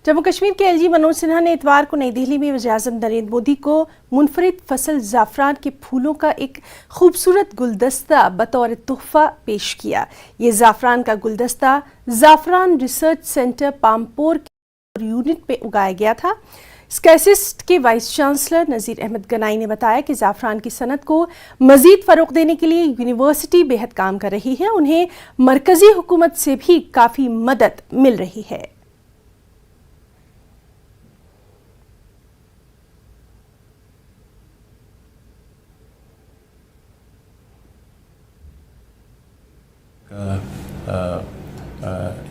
जम्मू कश्मीर के एलजी मनोज सिन्हा ने इतवार को नई दिल्ली में वज़ीर-ए-आज़म नरेंद्र मोदी को मुनफरिद फसल ज़ाफ़रान के फूलों का एक खूबसूरत गुलदस्ता बतौर तोहफ़ा पेश किया। ये ज़ाफ़रान का गुलदस्ता ज़ाफ़रान रिसर्च सेंटर पामपोर के यूनिट में उगाया गया था। स्कैसिस्ट के वाइस चांसलर नज़ीर अहमद गनाई ने बताया कि ज़ाफ़रान की सनत को मज़ीद फ़रोग़ देने के लिए यूनिवर्सिटी बेहद काम कर रही है। उन्हें मरकज़ी हुकूमत से भी काफ़ी मदद मिल रही है।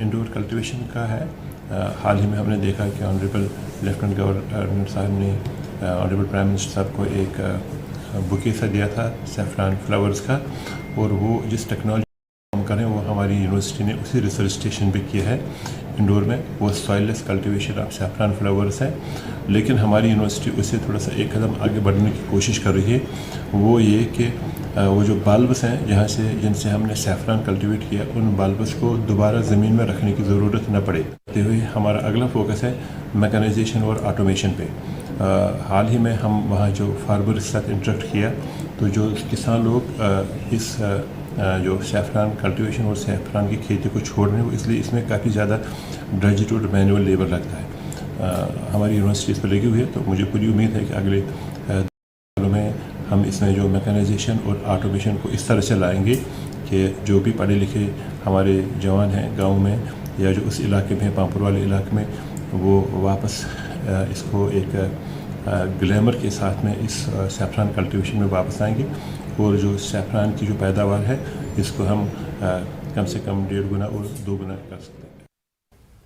इंडोर कल्टीवेशन का है। हाल ही में हमने देखा कि ऑनरेबल लेफ्टिनेंट गवर्नर साहब ने ऑनरेबल प्राइम मिनिस्टर साहब को एक बुके सा दिया था सैफरान फ्लावर्स का, और वो जिस टेक्नोलॉजी काम करें वो हमारी यूनिवर्सिटी ने उसी रिसर्च स्टेशन पे किया है इंडोर में। वो soilless cultivation of saffron flowers है, लेकिन हमारी यूनिवर्सिटी उससे थोड़ा सा एक कदम आगे बढ़ने की कोशिश कर रही है। वो ये कि वो जो बाल्ब्स हैं जहाँ से जिनसे हमने सैफरान कल्टीवेट किया, उन बाल्ब्स को दोबारा ज़मीन में रखने की ज़रूरत न पड़े। ते हुए हमारा अगला फोकस है मैकेनाइजेशन और ऑटोमेशन पे। हाल ही में हम वहाँ जो फार्मर्स के साथ इंटरेक्ट किया, तो जो किसान लोग इस जो सैफरान कल्टीवेशन और सैफरान की खेती को छोड़ रहे हैं, इसलिए इसमें काफ़ी ज़्यादा ड्रेजिट और मैनुअल लेबर लगता है। हमारी यूनिवर्सिटी इस पर लगी हुई है, तो मुझे पूरी उम्मीद है कि अगले सालों में हम इसमें जो मैकेनाइजेशन और ऑटोमेशन को इस तरह से लाएंगे कि जो भी पढ़े लिखे हमारे जवान हैं गांव में या जो उस इलाके में पामपुर वाले इलाके में, वो वापस इसको एक ग्लैमर के साथ में इस सैफरान कल्टीवेशन में वापस आएंगे, और जो सैफरान की जो पैदावार है इसको हम कम से कम 1.5 गुना और 2 गुना कर सकते हैं।